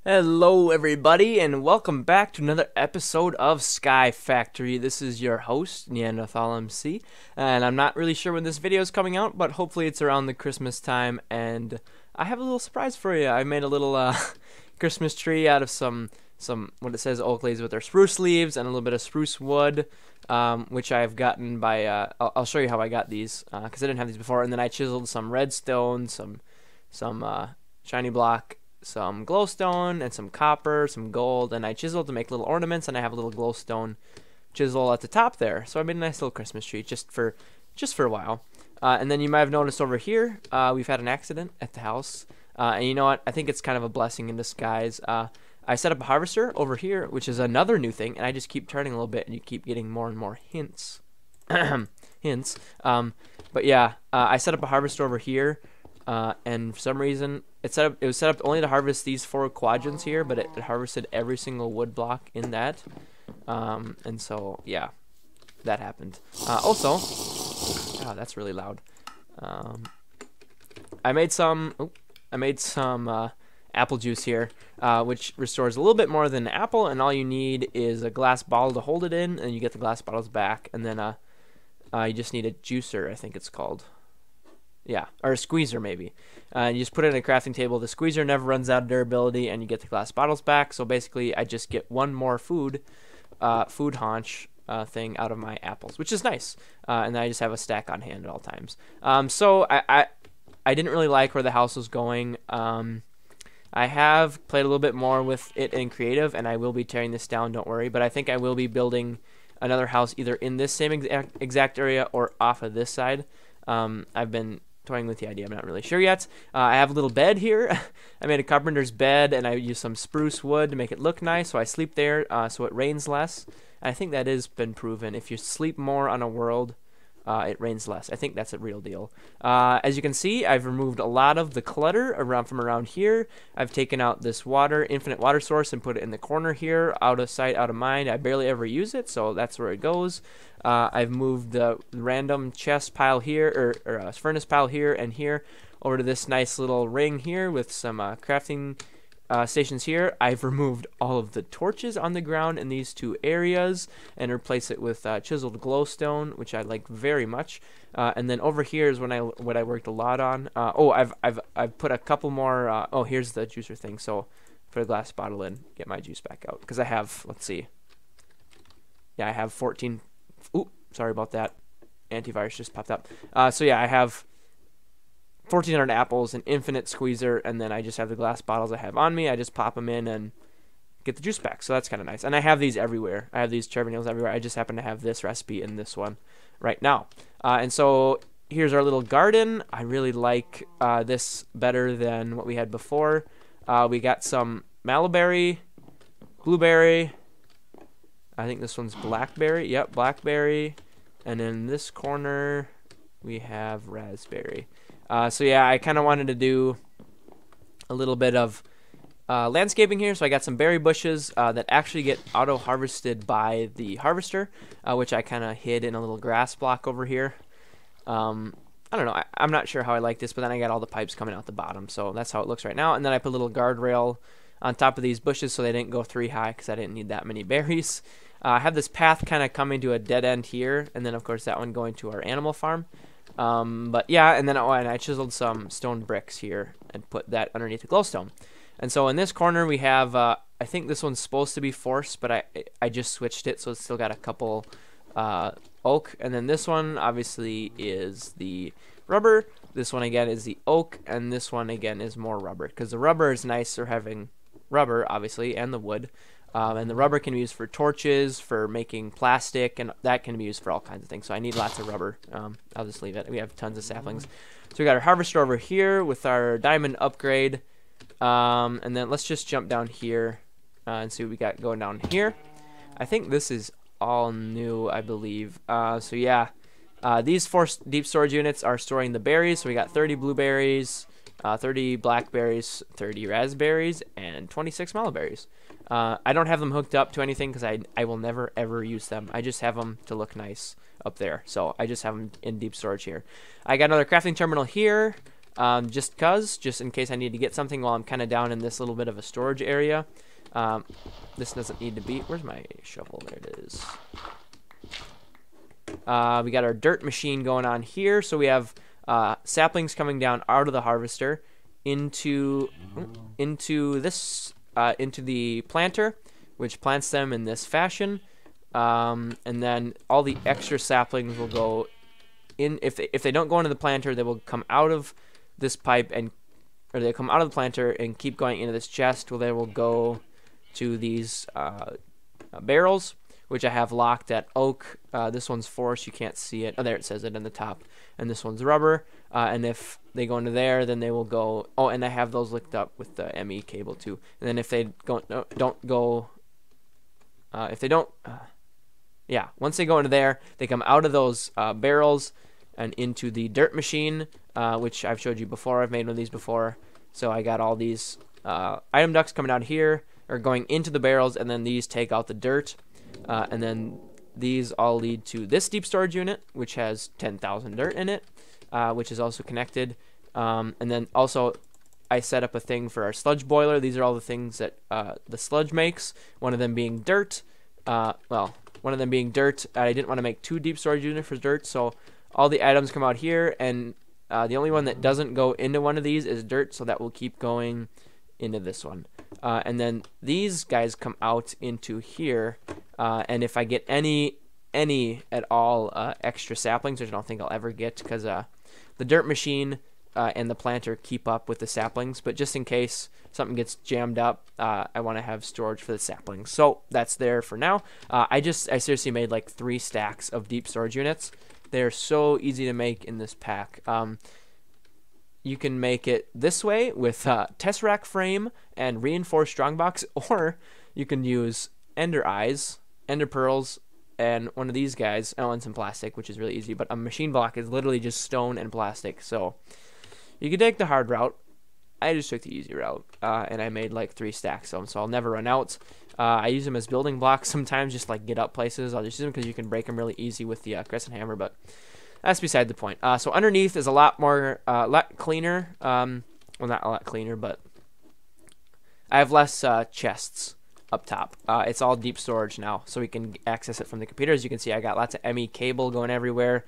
Hello, everybody, and welcome back to another episode of Sky Factory. This is your host, NeanderthalMC, and I'm not really sure when this video is coming out, but hopefully it's around the Christmas time, and I have a little surprise for you. I made a little Christmas tree out of some what it says oak leaves with their spruce leaves and a little bit of spruce wood, which I've gotten by, I'll show you how I got these, because I didn't have these before, and then I chiseled some redstone, some shiny block, some glowstone, and some copper, some gold, and I chiseled to make little ornaments, and I have a little glowstone chisel at the top there. So I made a nice little Christmas tree just for a while. And then you might have noticed over here, we've had an accident at the house. And you know what? I think it's kind of a blessing in disguise. I set up a harvester over here, which is another new thing, and I just keep turning a little bit, and you keep getting more and more hints. Hints. But yeah, I set up a harvester over here. And for some reason, it was set up only to harvest these 4 quadrants here, but it harvested every single wood block in that. And so, yeah, that happened. Also, that's really loud. I made some apple juice here, which restores a little bit more than an apple, and all you need is a glass bottle to hold it in, and you get the glass bottles back, and then you just need a juicer, I think it's called. Yeah, or a squeezer maybe. And you just put it in a crafting table. The squeezer never runs out of durability, and you get the glass bottles back. So basically, I just get one more food haunch thing out of my apples, which is nice. And then I just have a stack on hand at all times. So I didn't really like where the house was going. I have played a little bit more with it in creative, and I will be tearing this down, don't worry. But I think I will be building another house either in this same exact area or off of this side. I've been toying with the idea. I'm not really sure yet. I have a little bed here. I made a carpenter's bed, and I used some spruce wood to make it look nice, so I sleep there so it rains less. And I think that has been proven. If you sleep more on a world, it rains less. I think that's a real deal. As you can see, I've removed a lot of the clutter from around here. I've taken out this infinite water source, and put it in the corner here, out of sight, out of mind. I barely ever use it, so that's where it goes. I've moved the random chest pile here, or furnace pile here and here, over to this nice little ring here with some crafting stations here. I've removed all of the torches on the ground in these 2 areas and replaced it with chiseled glowstone, which I like very much. And then over here is what I worked a lot on. I've put a couple more. Here's the juicer thing. So put a glass bottle in, get my juice back out, because I have, let's see. Yeah, I have 14. Ooh, sorry about that. Antivirus just popped up. So yeah, I have 1,400 apples, an infinite squeezer, and then I just have the glass bottles I have on me. I just pop them in and get the juice back. So that's kind of nice. And I have these everywhere. I have these cherry nails everywhere. I just happen to have this recipe in this one right now. And so here's our little garden. I really like this better than what we had before. We got some mallow blueberry. I think this one's blackberry. Yep, blackberry. And in this corner, we have raspberry. So yeah, I kind of wanted to do a little bit of landscaping here. So I got some berry bushes that actually get auto-harvested by the harvester, which I kind of hid in a little grass block over here. I don't know. I'm not sure how I like this, but then I got all the pipes coming out the bottom. So that's how it looks right now. And then I put a little guardrail on top of these bushes so they didn't go 3 high, because I didn't need that many berries. I have this path kind of coming to a dead end here, and then of course that one going to our animal farm. But yeah, and then and I chiseled some stone bricks here and put that underneath the glowstone. And so in this corner we have, I think this one's supposed to be forest, but I just switched it, so it's still got a couple oak. And then this one obviously is the rubber. This one again is the oak, and this one again is more rubber, because the rubber is nice for having rubber, obviously, and the wood. And the rubber can be used for torches, for making plastic, and that can be used for all kinds of things. So I need lots of rubber. I'll just leave it. We have tons of saplings. So we got our harvester over here with our diamond upgrade. And then let's just jump down here and see what we got going down here. I think this is all new, I believe. So yeah, these 4 deep storage units are storing the berries. So we got 30 blueberries, 30 blackberries, 30 raspberries, and 26 mallow-berries. I don't have them hooked up to anything because I will never ever use them. I just have them to look nice up there. So I just have them in deep storage here. I got another crafting terminal here. just in case I need to get something while I'm kind of down in this little bit of a storage area. This doesn't need to be. Where's my shovel? There it is. We got our dirt machine going on here, so we have saplings coming down out of the harvester into the planter, which plants them in this fashion, and then all the extra saplings will go in. If they don't go into the planter, they will come out of this pipe or they come out of the planter and keep going into this chest, where they will go to these barrels, which I have locked at oak. This one's forest, you can't see it. Oh, there it says it in the top. And this one's rubber. And if they go into there, then they will go. Oh, and I have those linked up with the ME cable too. And then if they don't go, once they go into there, they come out of those barrels and into the dirt machine, which I've showed you before. I've made one of these before. So I got all these item ducts coming out here, or going into the barrels, and then these take out the dirt. And then these all lead to this deep storage unit, which has 10,000 dirt in it, which is also connected. And then also I set up a thing for our sludge boiler. These are all the things that the sludge makes, one of them being dirt. One of them being dirt. I didn't want to make 2 deep storage units for dirt, so all the items come out here, and the only one that doesn't go into one of these is dirt, so that will keep going into this one. And then these guys come out into here, and if I get any at all extra saplings, which I don't think I'll ever get, because the dirt machine and the planter keep up with the saplings, but just in case something gets jammed up, I want to have storage for the saplings. So that's there for now. I seriously made like 3 stacks of deep storage units. They're so easy to make in this pack. You can make it this way with tesseract frame and reinforced strongbox, or you can use ender eyes, ender pearls, and one of these guys, and some plastic, which is really easy. But a machine block is literally just stone and plastic. So you can take the hard route. I just took the easy route, and I made like 3 stacks of them, so I'll never run out. I use them as building blocks sometimes, just like get up places. I'll just use them because you can break them really easy with the crescent hammer, but that's beside the point. So underneath is a lot cleaner. Well, not a lot cleaner, but I have less chests up top. It's all deep storage now, so we can access it from the computer. As you can see, I got lots of ME cable going everywhere.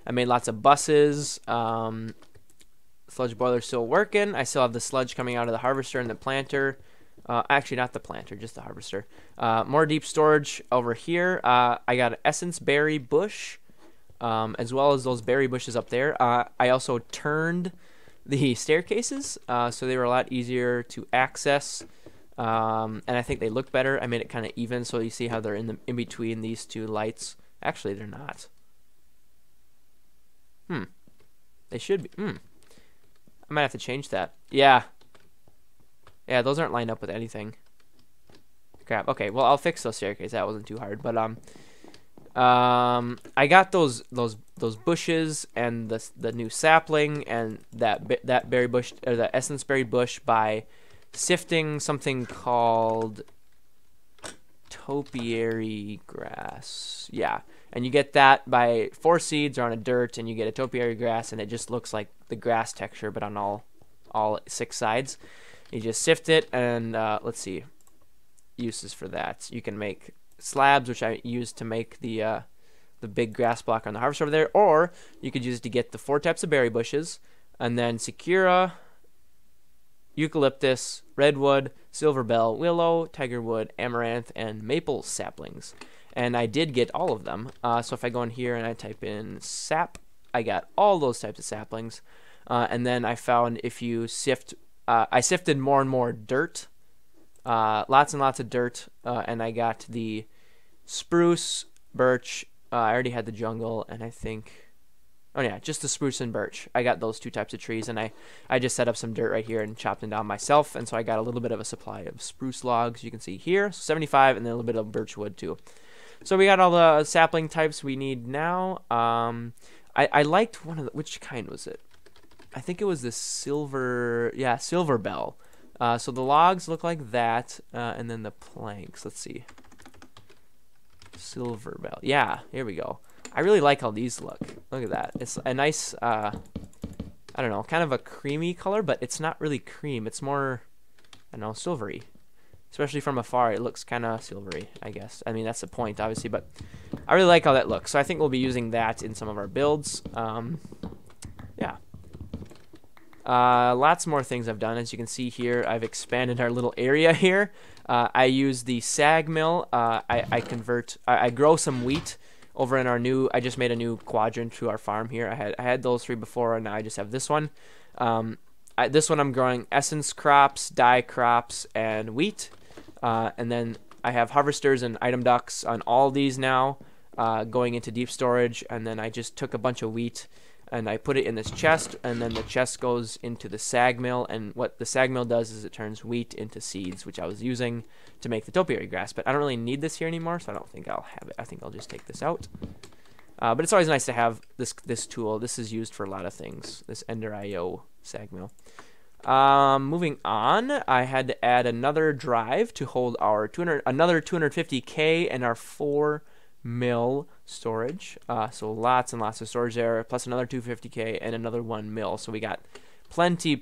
I made lots of buses. Sludge boiler's still working. I still have the sludge coming out of the harvester and the planter. Actually, not the planter, just the harvester. More deep storage over here. I got an essence berry bush, as well as those berry bushes up there. I also turned the staircases, so they were a lot easier to access, and I think they look better. I made it kind of even, so you see how they're in between these 2 lights. Actually, they're not. They should be. I might have to change that. Yeah, those aren't lined up with anything. Crap. Okay, well, I'll fix those staircases. That wasn't too hard, but I got those bushes and the new sapling and that berry bush, or the essence berry bush, by sifting something called topiary grass. Yeah, and you get that by 4 seeds or on a dirt, and you get a topiary grass, and it just looks like the grass texture, but on all 6 sides. You just sift it, and let's see, uses for that. You can make slabs, which I used to make the big grass block on the harvester over there, or you could use it to get the 4 types of berry bushes, and then sakura, eucalyptus, redwood, silver bell, willow, tigerwood, amaranth, and maple saplings. And I did get all of them. So if I go in here and I type in sap, I got all those types of saplings. And then I found if you sift, I sifted more and more dirt, lots and lots of dirt, and I got the spruce, birch. I already had the jungle, and I think, oh yeah, just the spruce and birch. I got those 2 types of trees, and I just set up some dirt right here and chopped them down myself, and so I got a little bit of a supply of spruce logs, you can see here, so 75, and then a little bit of birch wood too. So we got all the sapling types we need now. I liked one of the, which kind was it? I think it was the silver, yeah, silver bell. So the logs look like that, and then the planks, let's see. Silver bell, yeah, here we go. I really like how these look. Look at that. It's a nice I don't know, kind of a creamy color, but it's not really cream. It's more, I don't know, silvery. Especially from afar, it looks kind of silvery, I guess. I mean, that's the point, obviously, but I really like how that looks. So I think we'll be using that in some of our builds. Yeah. Lots more things I've done. As you can see here, I've expanded our little area here. I use the sag mill. I grow some wheat over in our new, I just made a new quadrant to our farm here. I had those 3 before, and now I just have this one. This one I'm growing essence crops, dye crops, and wheat. And then I have harvesters and item ducts on all these now, going into deep storage. And then I just took a bunch of wheat and I put it in this chest, and then the chest goes into the sag mill. And what the sag mill does is it turns wheat into seeds, which I was using to make the topiary grass. But I don't really need this here anymore, so I don't think I'll have it. I think I'll just take this out. But it's always nice to have this tool. This is used for a lot of things, this Ender IO sag mill. Moving on, I had to add another drive to hold our another 250K and our 4 mil storage. So lots and lots of storage there, plus another 250K and another 1 mil. So we got plenty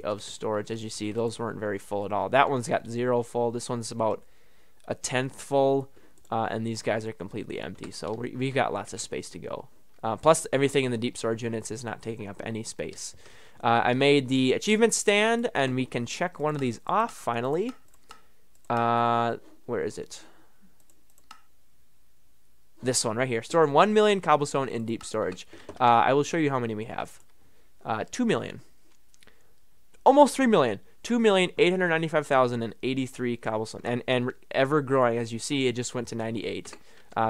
of storage. As you see, those weren't very full at all. That one's got 0 full. This one's about a 1/10 full. And these guys are completely empty. So we've got lots of space to go. Plus, everything in the deep storage units is not taking up any space. I made the achievement stand, and we can check one of these off finally. Where is it? This one right here. Store 1 million cobblestone in deep storage. I will show you how many we have. 2 million. Almost 3 million. 2,895,083 cobblestone. And ever growing. As you see, it just went to 98.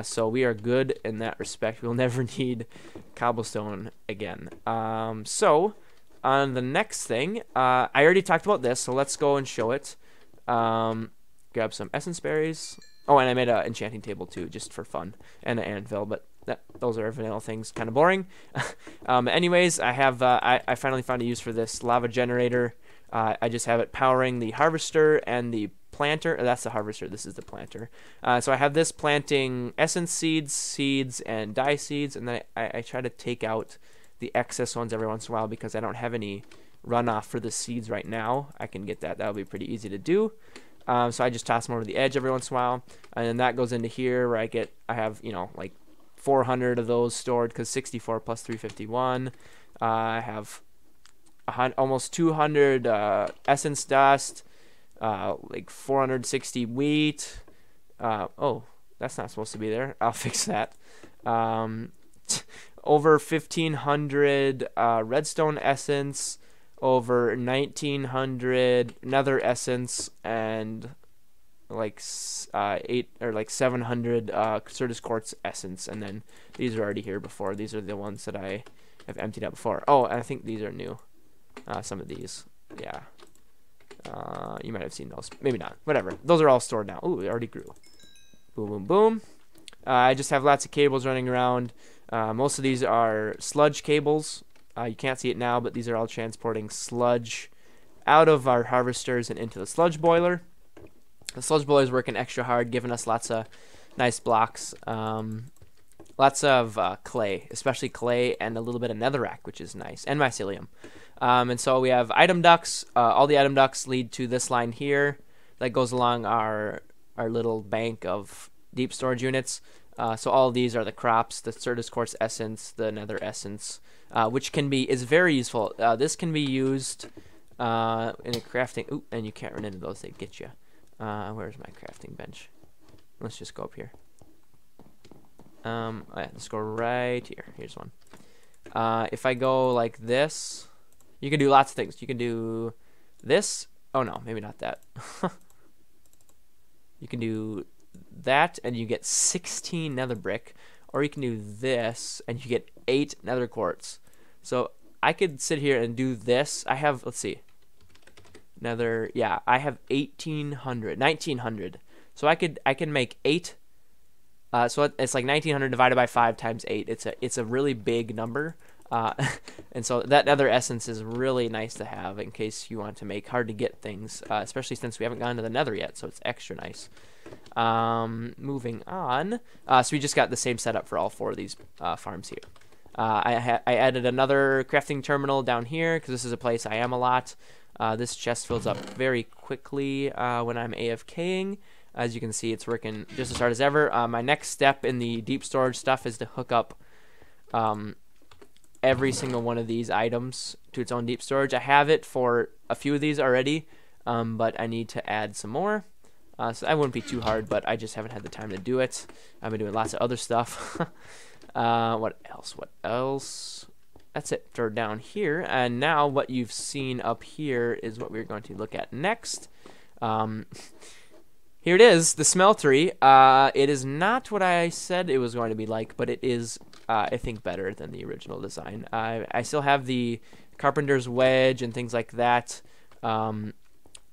So we are good in that respect. We'll never need cobblestone again. So on the next thing, I already talked about this, so let's go and show it. Grab some essence berries. Oh, and I made an enchanting table too, just for fun, and an anvil, but those are vanilla things, kind of boring. Anyways, I finally found a use for this lava generator. I just have it powering the harvester and the planter. That's the harvester. This is the planter. So I have this planting essence seeds, and dye seeds, and then I try to take out the excess ones every once in a while because I don't have any runoff for the seeds right now. I can get that. That'll be pretty easy to do. So I just toss them over the edge every once in a while, and then that goes into here where I have, you know, like 400 of those stored because 64 plus 351. I have almost 200 essence dust, like 460 wheat. Oh, that's not supposed to be there. I'll fix that. Over 1,500 redstone essence, over 1,900 nether essence, and like 700 Certus quartz essence. And then these are already here before. These are the ones that I have emptied out before. Oh, and I think these are new. Some of these, yeah. You might have seen those. Maybe not. Whatever. Those are all stored now. Ooh, it already grew. Boom, boom, boom. I just have lots of cables running around. Most of these are sludge cables. You can't see it now, but these are all transporting sludge out of our harvesters and into the sludge boiler. The sludge boiler is working extra hard, giving us lots of nice blocks. Lots of clay, especially clay, and a little bit of netherrack, which is nice, and mycelium. And so we have item ducts. All the item ducts lead to this line here that goes along our little bank of deep storage units. So all of these are the crops, the Certus quartz essence, the nether essence, which is very useful. This can be used in a crafting. Ooh, and you can't run into those; they get you. Where's my crafting bench? Let's just go up here. Oh yeah, let's go right here. Here's one. If I go like this, you can do lots of things. You can do this. Oh no, maybe not that. You can do that, and you get 16 nether brick, or you can do this, and you get 8 nether quartz. So I could sit here and do this. I have, let's see, nether. Yeah, I have 1900. So I can make 8. So it's like 1900 divided by 5 times 8. It's a really big number. And so that nether essence is really nice to have in case you want to make hard to get things, especially since we haven't gone to the nether yet, so it's extra nice. Moving on. So we just got the same setup for all 4 of these farms here. I added another crafting terminal down here because this is a place I am a lot. This chest fills up very quickly when I'm AFKing. As you can see, it's working just as hard as ever. My next step in the deep storage stuff is to hook up every single one of these items to its own deep storage. I have it for a few of these already, but I need to add some more. So that wouldn't be too hard, but I just haven't had the time to do it. I've been doing lots of other stuff. What else? That's it for down here. And now what you've seen up here is what we're going to look at next. Here it is, the smeltery. It is not what I said it was going to be like, but it is, I think, better than the original design. I still have the carpenter's wedge and things like that along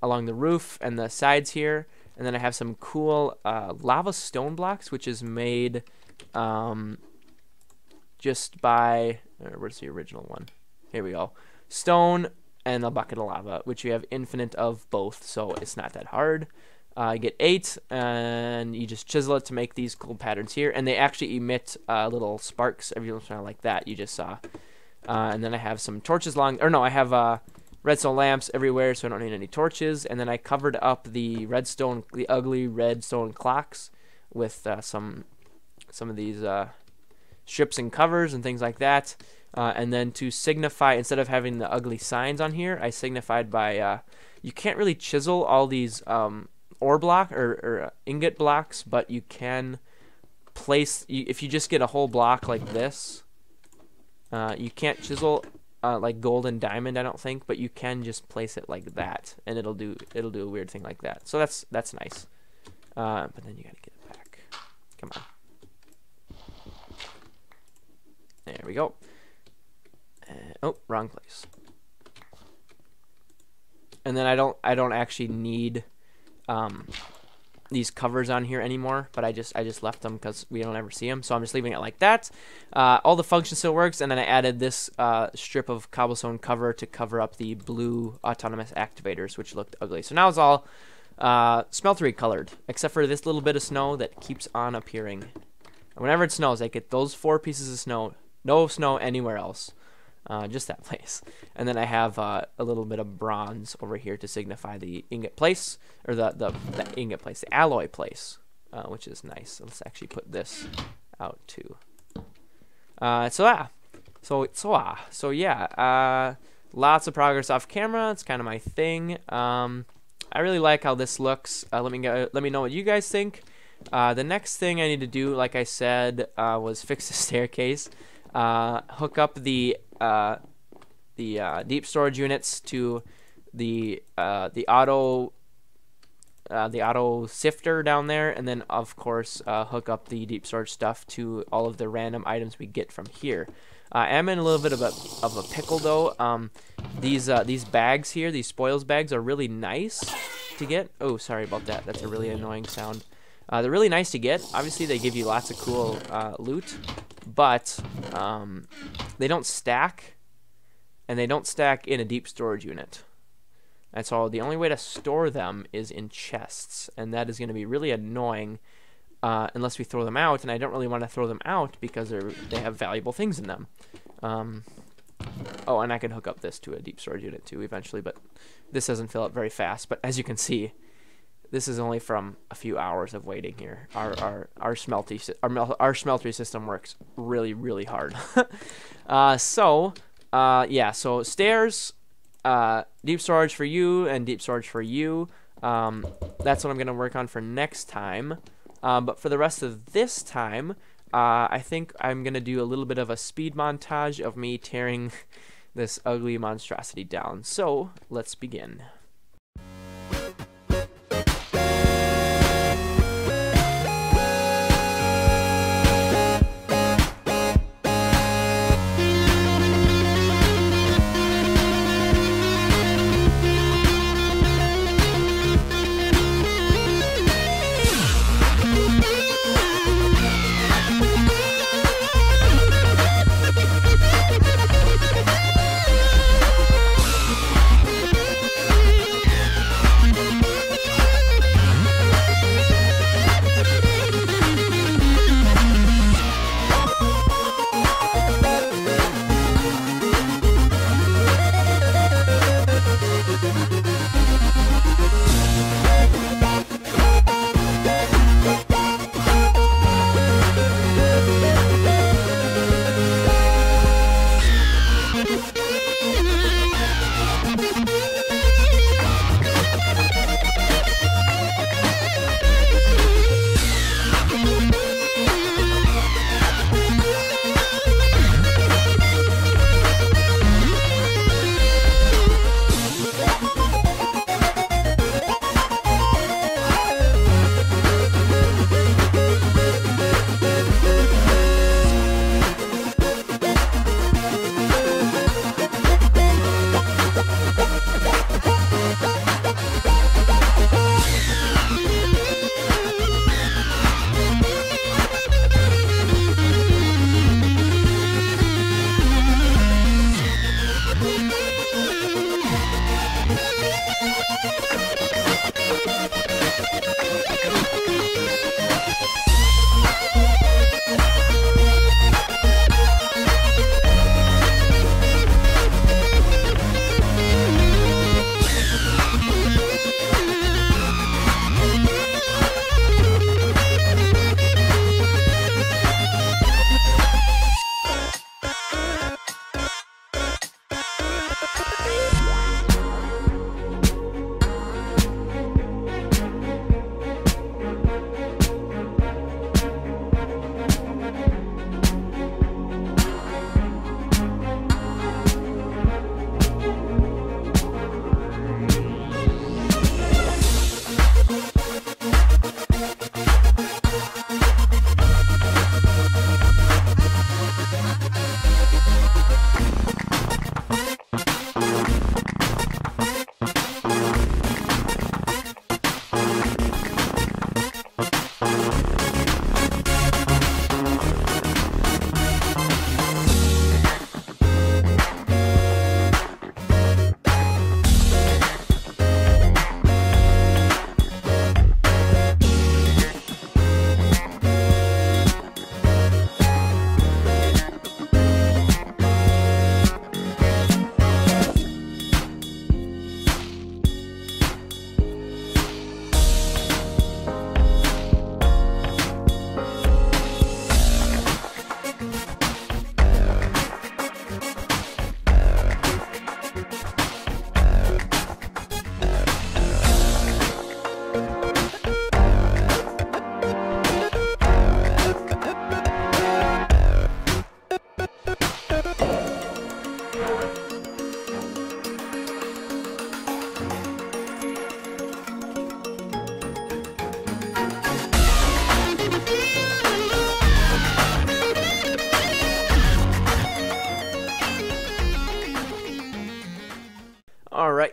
the roof and the sides here. And then I have some cool lava stone blocks, which is made just by, where's the original one? Here we go. Stone and a bucket of lava, which you have infinite of both, so it's not that hard. You get 8, and you just chisel it to make these cool patterns here. And they actually emit little sparks every once in a while like that you just saw. And then I have some torches I have redstone lamps everywhere, so I don't need any torches. And then I covered up the ugly redstone clocks with some of these strips and covers and things like that. And then to signify, instead of having the ugly signs on here, I signified by, you can't really chisel all these ore block or ingot blocks, but you can place, if you just get a whole block like this, you can't chisel like gold and diamond, I don't think, but you can just place it like that, and it'll do a weird thing like that. So that's nice. But then you gotta get it back. Come on. There we go. Oh, wrong place. And then I don't actually need these covers on here anymore, but I just left them because we don't ever see them, so I'm just leaving it like that. All the function still works, and then I added this strip of cobblestone cover to cover up the blue autonomous activators, which looked ugly. So now it's all smeltery colored, except for this little bit of snow that keeps on appearing. And whenever it snows, I get those 4 pieces of snow. No snow anywhere else. Just that place. And then I have a little bit of bronze over here to signify the ingot place, or the ingot place, the alloy place, which is nice. Let's actually put this out too. So yeah, lots of progress off camera. It's kind of my thing. I really like how this looks. Let me know what you guys think. The next thing I need to do, like I said, was fix the staircase. Hook up the deep storage units to the auto sifter down there, and then of course hook up the deep storage stuff to all of the random items we get from here. I am in a little bit of a pickle though. These bags here, these spoils bags, are really nice to get. Oh, sorry about that. That's a really annoying sound. They're really nice to get. Obviously, they give you lots of cool loot, but they don't stack, and they don't stack in a deep storage unit. And so the only way to store them is in chests, and that is going to be really annoying unless we throw them out, and I don't really want to throw them out because they have valuable things in them. Oh, and I can hook up this to a deep storage unit too eventually, but this doesn't fill up very fast. But as you can see, this is only from a few hours of waiting here. Our smeltery system works really, really hard. Yeah, so stairs, deep storage for you, and deep storage for you. That's what I'm going to work on for next time. But for the rest of this time, I think I'm going to do a little bit of a speed montage of me tearing this ugly monstrosity down. So let's begin.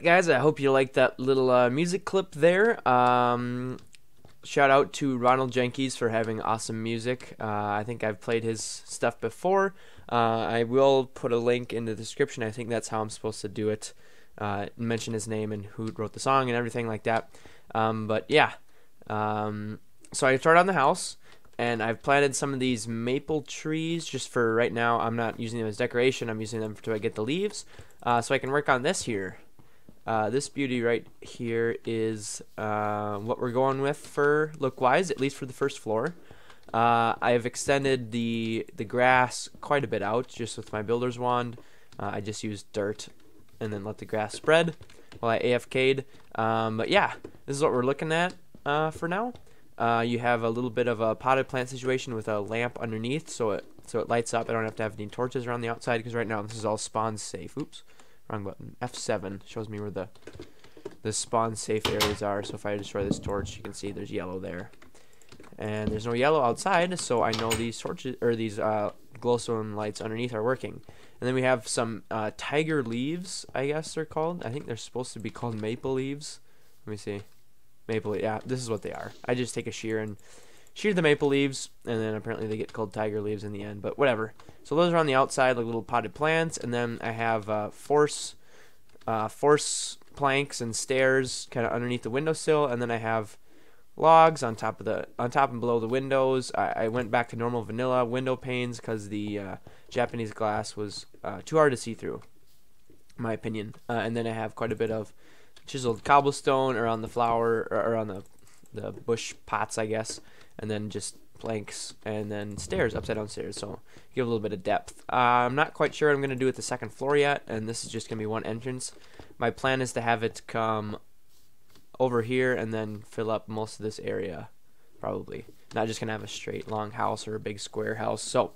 guys, I hope you liked that little music clip there. Shout out to Ronald Jenkins for having awesome music. I think I've played his stuff before. I will put a link in the description. I think that's how I'm supposed to do it. Mention his name and who wrote the song and everything like that. But yeah, so I started on the house, and I've planted some of these maple trees just for right now. I'm not using them as decoration. I'm using them to get the leaves, so I can work on this here. This beauty right here is what we're going with for look-wise, at least for the first floor. I've extended the grass quite a bit out just with my builder's wand. I just used dirt and then let the grass spread while I AFK'd. But yeah, this is what we're looking at for now. You have a little bit of a potted plant situation with a lamp underneath, so it lights up. I don't have to have any torches around the outside because right now this is all spawn safe. Oops. Wrong button. F7 shows me where the spawn safe areas are. So if I destroy this torch, you can see there's yellow there, and there's no yellow outside. So I know these torches or these glowstone lights underneath are working. And then we have some tiger leaves, I guess they're called. I think they're supposed to be called maple leaves. Let me see. Maple. Yeah, this is what they are. I just take a shear and shear the maple leaves, and then apparently they get called tiger leaves in the end, but whatever. So those are on the outside like little potted plants, and then I have force planks and stairs kind of underneath the windowsill, and then I have logs on top and below the windows. I went back to normal vanilla window panes because the Japanese glass was too hard to see through, in my opinion. And then I have quite a bit of chiseled cobblestone around the flower or around the bush pots, I guess, and then just planks and then stairs, upside down stairs, so give a little bit of depth. I'm not quite sure what I'm going to do with the second floor yet, and this is just going to be one entrance. My plan is to have it come over here and then fill up most of this area, probably. Not just going to have a straight long house or a big square house. So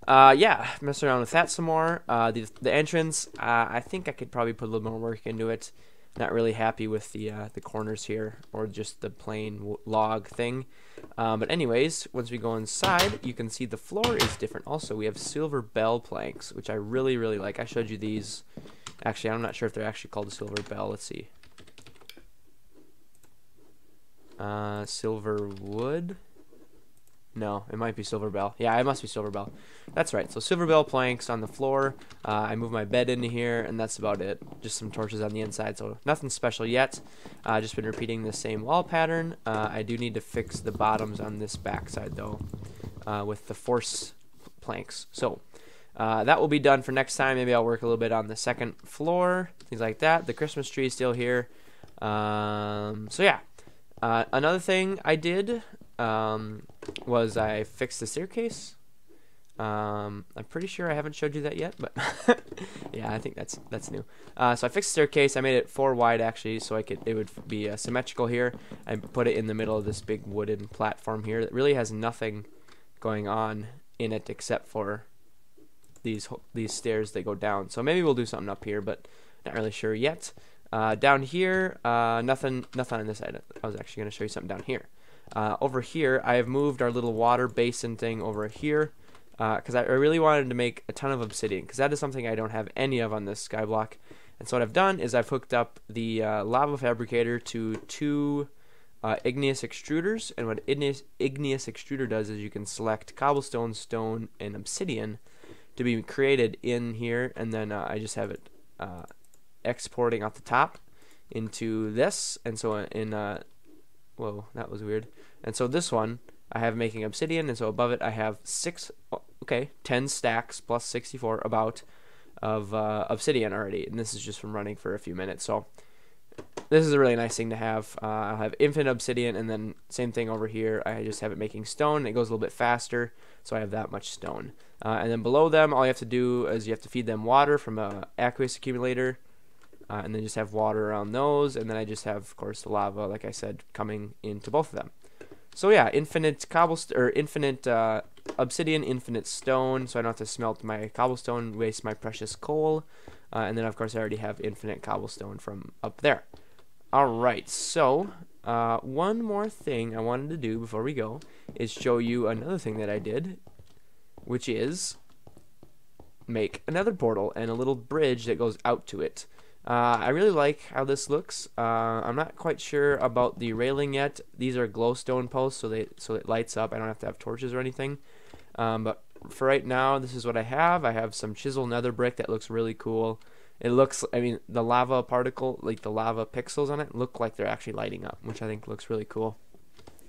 yeah, mess around with that some more. The entrance, I think I could probably put a little more work into it. Not really happy with the corners here, or just the plain log thing. But anyways, once we go inside, you can see the floor is different. Also, we have silver bell planks, which I really, really like. I showed you these. Actually, I'm not sure if they're actually called a silver bell. Let's see. Silver wood? No, it might be silver bell. Yeah, it must be silver bell. That's right. So silver bell planks on the floor. I move my bed into here, and that's about it. Just some torches on the inside, so nothing special yet. Just been repeating the same wall pattern. I do need to fix the bottoms on this back side, though, with the force planks. So that will be done for next time. Maybe I'll work a little bit on the second floor, things like that. The Christmas tree is still here. So yeah. Another thing I did was I fixed the staircase. I'm pretty sure I haven't showed you that yet, but yeah, I think that's new. So I fixed the staircase. I made it 4 wide actually, so it would be symmetrical here. I put it in the middle of this big wooden platform here that really has nothing going on in it except for these stairs that go down. So maybe we'll do something up here, but not really sure yet. Down here, nothing on this side. I was actually going to show you something down here. Over here, I have moved our little water basin thing over here because I really wanted to make a ton of obsidian, because that is something I don't have any of on this skyblock. And so what I've done is I've hooked up the lava fabricator to 2 igneous extruders, and what igneous extruder does is you can select cobblestone, stone, and obsidian to be created in here, and then I just have it exporting off the top into this. And so in whoa, that was weird. And so this one I have making obsidian, and so above it I have 10 stacks plus 64 about of obsidian already, and this is just from running for a few minutes. So this is a really nice thing to have. I'll have infinite obsidian, and then same thing over here. I just have it making stone. It goes a little bit faster, so I have that much stone. And then below them, all you have to do is you have to feed them water from a aqueous accumulator, and then just have water around those. And then I just have, of course, the lava, like I said, coming into both of them. So yeah, infinite cobblestone or infinite obsidian, infinite stone, so I don't have to smelt my cobblestone, waste my precious coal. And then, of course, I already have infinite cobblestone from up there. Alright, so one more thing I wanted to do before we go is show you another thing that I did, which is make another portal and a little bridge that goes out to it. I really like how this looks. I'm not quite sure about the railing yet. These are glowstone posts, so it lights up. I don't have to have torches or anything. But for right now, this is what I have. I have some chisel nether brick that looks really cool. It looks, I mean, the lava particle, like the lava pixels on it, look like they're actually lighting up, which I think looks really cool.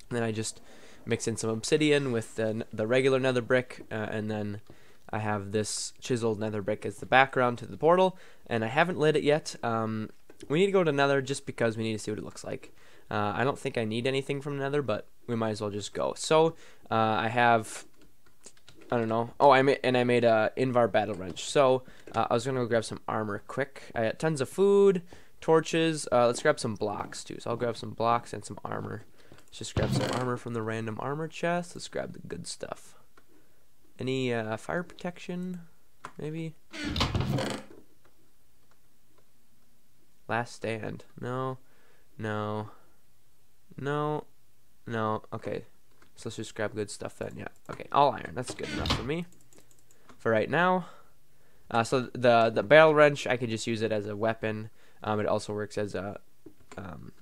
And then I just mix in some obsidian with the regular nether brick, and then I have this chiseled nether brick as the background to the portal, and I haven't lit it yet. We need to go to nether just because we need to see what it looks like. I don't think I need anything from nether, but we might as well just go. So I have, I don't know. Oh, I made a Invar battle wrench. So I was gonna go grab some armor quick. I had tons of food, torches. Let's grab some blocks too. So I'll grab some blocks and some armor. Let's just grab some armor from the random armor chest. Let's grab the good stuff. Any fire protection, maybe? Last stand. No. No. No. No. Okay. So let's just grab good stuff then. Yeah. Okay. All iron. That's good enough for me. For right now. So the barrel wrench, I could just use it as a weapon. It also works as a I'm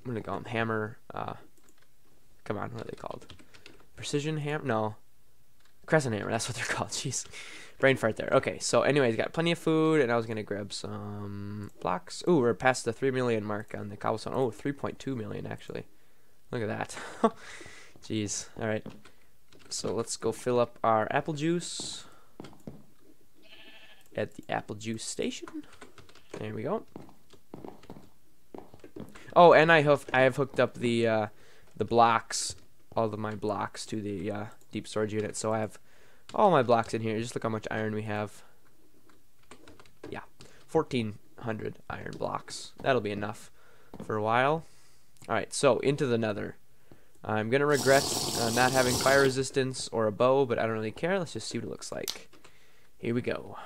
gonna call them hammer. Come on, what are they called? Precision hammer? No. Crescent hammer, that's what they're called. Jeez. Brain fart there. Okay, so anyways, got plenty of food, and I was going to grab some blocks. Ooh, we're past the 3 million mark on the cobblestone. Oh, 3.2 million, actually. Look at that. Jeez. Alright. So let's go fill up our apple juice at the apple juice station. There we go. Oh, and I have hooked up the blocks, all of my blocks to the deep storage unit. So I have all my blocks in here. Just look how much iron we have. Yeah, 1,400 iron blocks. That'll be enough for a while. All right, so into the nether. I'm gonna regret not having fire resistance or a bow, but I don't really care. Let's just see what it looks like. Here we go.